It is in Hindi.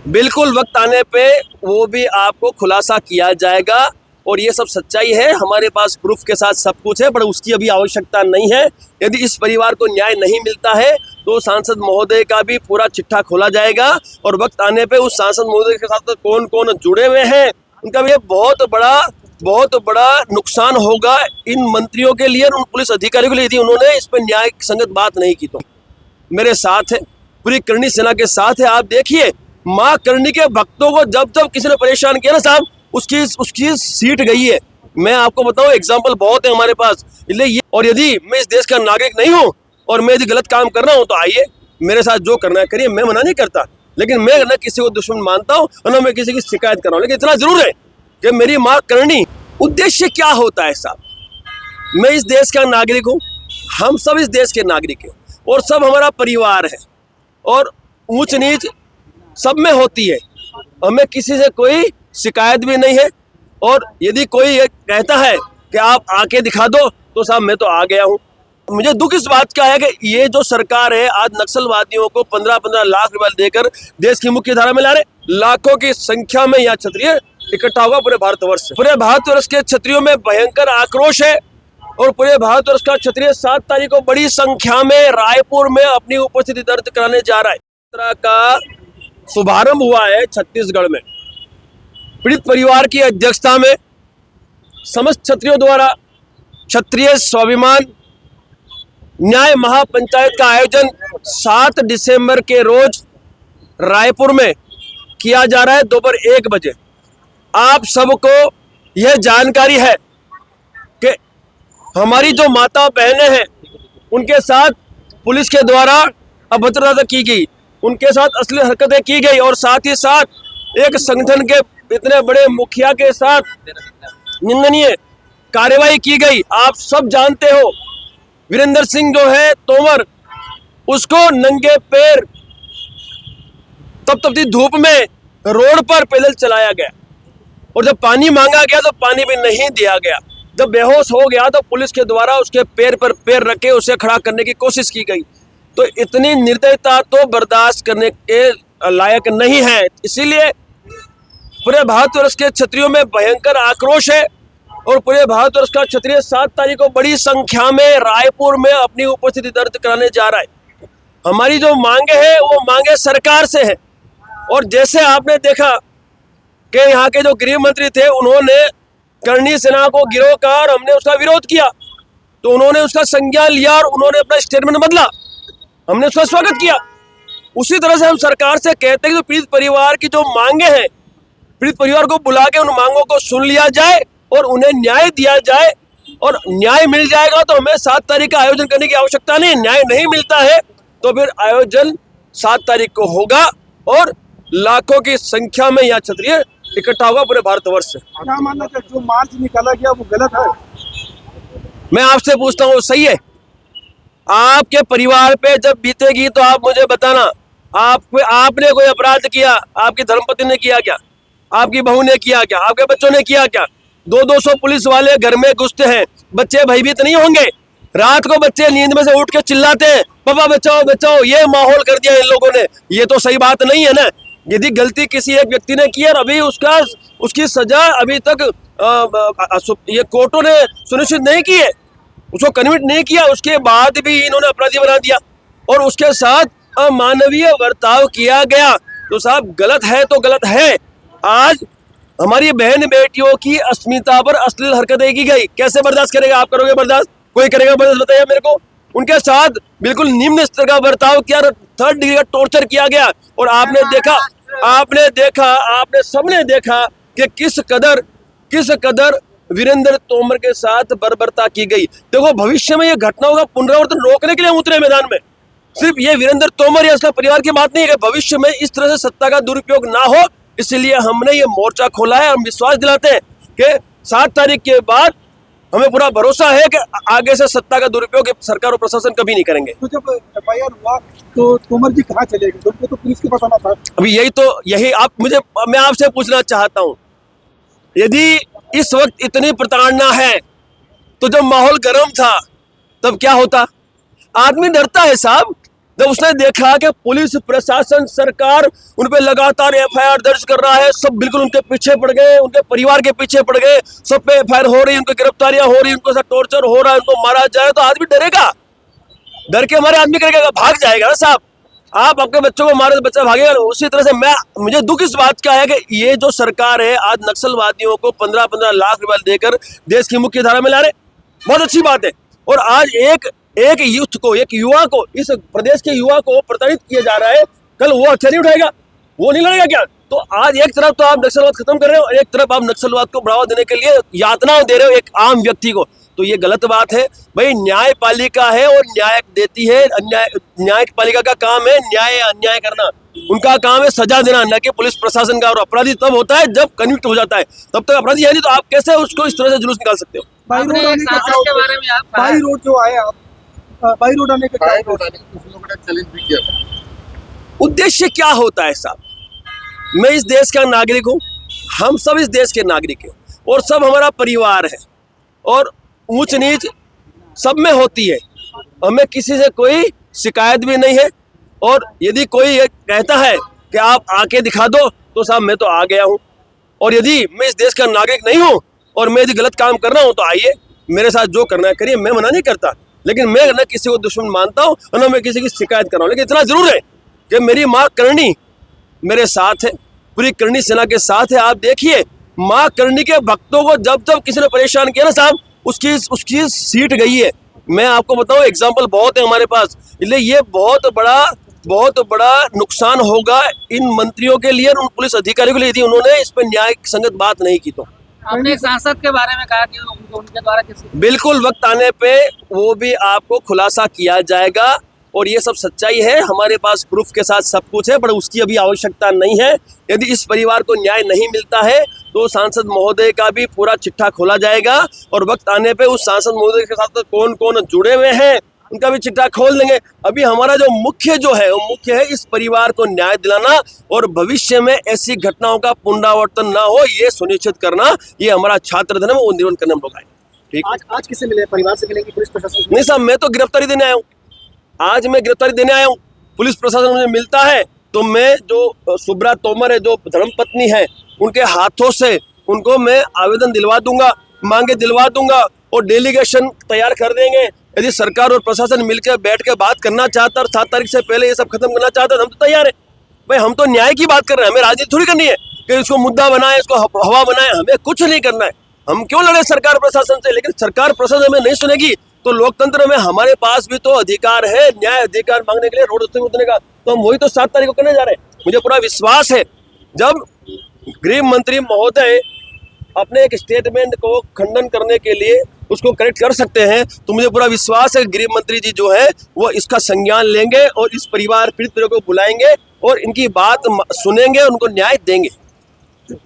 बिल्कुल वक्त आने पे वो भी आपको खुलासा किया जाएगा और ये सब सच्चाई है। हमारे पास प्रूफ के साथ सब कुछ है, पर उसकी अभी आवश्यकता नहीं है। यदि इस परिवार को न्याय नहीं मिलता है तो सांसद महोदय का भी पूरा चिट्ठा खोला जाएगा और वक्त आने पे उस सांसद महोदय के साथ कौन कौन जुड़े हुए हैं उनका भी बहुत बड़ा नुकसान होगा इन मंत्रियों के लिए और उन पुलिस अधिकारियों के लिए, यदि उन्होंने इस पर न्याय संगत बात नहीं की। तो मेरे साथ है, पूरी करणी सेना के साथ है। आप देखिए, माँ करणी के भक्तों को जब जब किसी ने परेशान किया ना साहब, उसकी सीट गई है। मैं आपको बताऊं, एग्जाम्पल बहुत है हमारे पास। इसलिए ये, और यदि मैं इस देश का नागरिक नहीं हूं और मैं यदि गलत काम कर रहा हूं तो आइए मेरे साथ जो करना है करिए, मैं मना नहीं करता। लेकिन मैं न किसी को दुश्मन मानता हूं और न मैं किसी की शिकायत कर रहा हूं। लेकिन इतना जरूर है कि मेरी माँ करणी, उद्देश्य क्या होता है साहब? मैं इस देश का नागरिक हूँ, हम सब इस देश के नागरिक हैं और सब हमारा परिवार है और ऊंच नीच सब में होती है। हमें किसी से कोई शिकायत भी नहीं है और यदि कोई कहता है कि आप आके दिखा दो तो साहब मैं तो आ गया हूँ। मुझे दुख इस बात का है कि ये जो सरकार है आज नक्सलवादियों को 15-15 लाख रुपए देकर देश की मुख्य धारा में ला रहे। लाखों की संख्या में यहाँ क्षत्रिय इकट्ठा होगा पूरे भारतवर्ष से। पूरे भारतवर्ष के क्षत्रियों में भयंकर आक्रोश है और पूरे भारतवर्ष का क्षत्रिय 7 तारीख को बड़ी संख्या में रायपुर में अपनी उपस्थिति दर्ज कराने जा रहा है। यात्रा का शुभारंभ हुआ है छत्तीसगढ़ में। पीड़ित परिवार की अध्यक्षता में समस्त क्षत्रियों द्वारा क्षत्रिय स्वाभिमान न्याय महापंचायत का आयोजन 7 दिसंबर के रोज रायपुर में किया जा रहा है दोपहर 1 बजे। आप सबको यह जानकारी है कि हमारी जो माता बहनें हैं उनके साथ पुलिस के द्वारा अभद्रता की गई, उनके साथ अश्लील हरकतें की गई और साथ ही साथ एक संगठन के इतने बड़े मुखिया के साथ निंदनीय कार्रवाई की गई। आप सब जानते हो, वीरेंद्र सिंह जो है तोमर, उसको नंगे पैर तपती धूप में रोड पर पैदल चलाया गया और जब पानी मांगा गया तो पानी भी नहीं दिया गया। जब बेहोश हो गया तो पुलिस के द्वारा उसके पैर पर पैर रखे उसे खड़ा करने की कोशिश की गई। तो इतनी निर्दयता तो बर्दाश्त करने के लायक नहीं है। इसीलिए पूरे भारतवर्ष के क्षत्रियों में भयंकर आक्रोश है और पूरे भारतवर्ष का क्षत्रिय 7 तारीख को बड़ी संख्या में रायपुर में अपनी उपस्थिति दर्ज कराने जा रहा है। हमारी जो मांगे हैं वो मांगे सरकार से है और जैसे आपने देखा कि यहाँ के जो गृह मंत्री थे उन्होंने करणी सेना को गिरोह कहा और हमने उसका विरोध किया तो उन्होंने उसका संज्ञान लिया और उन्होंने अपना स्टेटमेंट बदला, हमने उसका स्वागत किया। उसी तरह से हम सरकार से कहते हैं कि पीड़ित परिवार की जो मांगे हैं, पीड़ित परिवार को बुला के उन मांगों को सुन लिया जाए और उन्हें न्याय दिया जाए और न्याय मिल जाएगा तो हमें 7 तारीख का आयोजन करने की आवश्यकता नहीं। न्याय नहीं मिलता है तो फिर आयोजन 7 तारीख को होगा और लाखों की संख्या में यहाँ क्षत्रिय इकट्ठा होगा पूरे भारतवर्ष से। क्या मानना है जो मार्च निकाला गया वो गलत है? मैं आपसे पूछता हूँ सही है? आपके परिवार पे जब बीतेगी तो आप मुझे बताना। आपने कोई अपराध किया? आपकी धर्मपत्नी ने किया क्या? आपकी बहू ने किया क्या? आपके बच्चों ने किया क्या? 200 पुलिस वाले घर में घुसते हैं, बच्चे भयभीत नहीं होंगे? रात को बच्चे नींद में से उठ के चिल्लाते हैं पापा बचाओ बचाओ। ये माहौल कर दिया इन लोगों ने, ये तो सही बात नहीं है ना। यदि गलती किसी एक व्यक्ति ने की और अभी उसकी सजा अभी तक ये कोर्टों ने सुनिश्चित नहीं की है, उसको कन्विक्ट नहीं किया, उसके बाद भी इन्होंने अपराधी बना दिया और उसके साथ अमानवीय बर्ताव किया गया तो साहब गलत है तो गलत है। आज हमारी बहन बेटियों की अस्मिता पर अश्लील हरकतें की गई, कैसे बर्दाश्त करेगा? आप करोगे बर्दाश्त? कोई करेगा बर्दाश्त? बताइए मेरे को। उनके साथ बिल्कुल निम्न स्तर का बर्ताव किया, 3rd डिग्री का टॉर्चर किया गया और आपने सबने देखा कि किस कदर वीरेंद्र तोमर के साथ बर्बरता की गई। देखो, भविष्य में ये घटनाओं का पुनरावर्तन रोकने के लिए उतरे मैदान में। सिर्फ ये वीरेंद्र तोमर या उसका परिवार की बात नहीं है कि भविष्य में इस तरह से सत्ता का दुरुपयोग ना हो, इसलिए हमने ये मोर्चा खोला है। हम विश्वास दिलाते हैं कि 7 तारीख के बाद हमें पूरा भरोसा है कि आगे से सत्ता का दुरुपयोग सरकार और प्रशासन कभी नहीं करेंगे। तो जब एफआईआर हुआ तो तोमर जी कहाँ चले गए? उनको तो पुलिस के पास आना था। अभी मैं आपसे पूछना चाहता हूँ, यदि इस वक्त इतनी प्रताड़ना है तो जब माहौल गर्म था तब क्या होता? आदमी डरता है साहब। जब उसने देखा कि पुलिस प्रशासन सरकार उन पे लगातार एफआईआर दर्ज कर रहा है, सब बिल्कुल उनके पीछे पड़ गए, उनके परिवार के पीछे पड़ गए, सब पे एफआईआर हो रही, उनकी गिरफ्तारियां हो रही, उनको साथ टॉर्चर हो रहा है, उनको मारा जाए तो आदमी डरेगा। डर के हमारे आदमी करेगा, भाग जाएगा ना साहब। आप आपके बच्चों को मारे तो बच्चा भागेगा। उसी तरह से मुझे दुख इस बात का है कि ये जो सरकार है आज नक्सलवादियों को 15-15 लाख रुपए देकर देश की मुख्य धारा में ला रहे, बहुत अच्छी बात है। और आज एक यूथ को, एक युवा को, इस प्रदेश के युवा को प्रताड़ित किया जा रहा है, कल वो हथियार नहीं उठाएगा, वो नहीं लड़ेगा क्या? तो आज एक तरफ तो आप नक्सलवाद खत्म कर रहे हो और एक तरफ आप नक्सलवाद को बढ़ावा देने के लिए यातना दे रहे हो एक आम व्यक्ति को, तो ये गलत बात है भाई। न्यायपालिका है और न्याय देती है, न्यायपालिका का काम है न्याय अन्याय करना, उनका काम है सजा देना, न कि पुलिस प्रशासन का। और अपराधी तब होता है जब कन्विक्ट हो जाता है, तब तक अपराधी है नहीं। तो आप कैसे उसको इस तरह से जुलूस निकाल सकते हो? बाई रोड आने का सांसद के बारे में आप बाई रोड जो आए आप, बाई रोड आने का क्या चैलेंज भी किया था। उद्देश्य क्या होता है साहब? मैं इस देश का नागरिक हूँ, हम सब इस देश के नागरिक हैं और सब हमारा परिवार है और ऊंच नीच सब में होती है, हमें किसी से कोई शिकायत भी नहीं है। और यदि कोई ये कहता है कि आप आके दिखा दो, तो साहब मैं तो आ गया हूँ। और यदि मैं इस देश का नागरिक नहीं हूँ और मैं यदि गलत काम कर रहा हूँ, तो आइए मेरे साथ जो करना है करिए, मैं मना नहीं करता। लेकिन मैं न किसी को दुश्मन मानता हूँ और न मैं किसी की शिकायत कर रहा हूँ। लेकिन इतना जरूर है कि मेरी माँ करणी मेरे साथ है, पूरी करणी सेना के साथ है। आप देखिए माँ करणी के भक्तों को जब जब किसी ने परेशान किया ना साहब, उसकी सीट गई है। मैं आपको बताऊं, एग्जाम्पल बहुत है हमारे पास। इसलिए ये बहुत बड़ा नुकसान होगा इन मंत्रियों के लिए, उन पुलिस अधिकारियों के लिए, यदि उन्होंने इस पर न्याय संगत बात नहीं की। तो आपने एक सांसद के बारे में कहा कि उनके द्वारा किसी बिल्कुल वक्त आने पे वो भी आपको खुलासा किया जाएगा और ये सब सच्चाई है। हमारे पास प्रूफ के साथ सब कुछ है, पर उसकी अभी आवश्यकता नहीं है। यदि इस परिवार को न्याय नहीं मिलता है तो सांसद महोदय का भी पूरा चिट्ठा खोला जाएगा और वक्त आने पे उस सांसद महोदय के साथ कौन कौन जुड़े हुए हैं उनका भी चिट्ठा खोल देंगे। अभी हमारा जो मुख्य है इस परिवार को न्याय दिलाना और भविष्य में ऐसी घटनाओं का पुनरावर्तन ना हो, ये सुनिश्चित करना, ये हमारा छात्र धन है, वो निर्वहन करने हम लोग आए। ठीक, आज किससे मिले? परिवार से मिलेंगे, पुलिस प्रशासन से? नहीं साहब, मैं तो गिरफ्तारी देने आया हूँ। आज मैं गिरफ्तारी देने आया हूँ। पुलिस प्रशासन मुझे मिलता है तो मैं जो सुब्रा तोमर है, जो धर्मपत्नी है, उनके हाथों से उनको मैं आवेदन दिलवा दूंगा, मांगे दिलवा दूंगा और डेलीगेशन तैयार कर देंगे। यदि सरकार और प्रशासन मिलकर बैठ के बात करना चाहता और 7 तारीख से पहले ये सब खत्म करना चाहता है, हम तो तैयार है भाई। हम तो न्याय की बात कर रहे हैं, हमें राजनीति थोड़ी करनी है कि इसको मुद्दा बनाए, इसको हवा बनाए। हमें कुछ नहीं करना है। हम क्यों लड़े सरकार प्रशासन से? लेकिन सरकार प्रशासन हमें नहीं सुनेगी तो लोकतंत्र में हमारे पास भी तो अधिकार है न्याय अधिकार मांगने के लिए, रोड से उतरने का। तो हम वही तो 7 तारीख को करने जा रहे हैं। मुझे पूरा विश्वास है जब गृह मंत्री महोदय अपने एक स्टेटमेंट को खंडन करने के लिए उसको करेक्ट कर सकते हैं, तो मुझे पूरा विश्वास है गृह मंत्री जी जो है वो इसका संज्ञान लेंगे और इस परिवार पीड़ित को बुलाएंगे और इनकी बात सुनेंगे, उनको न्याय देंगे।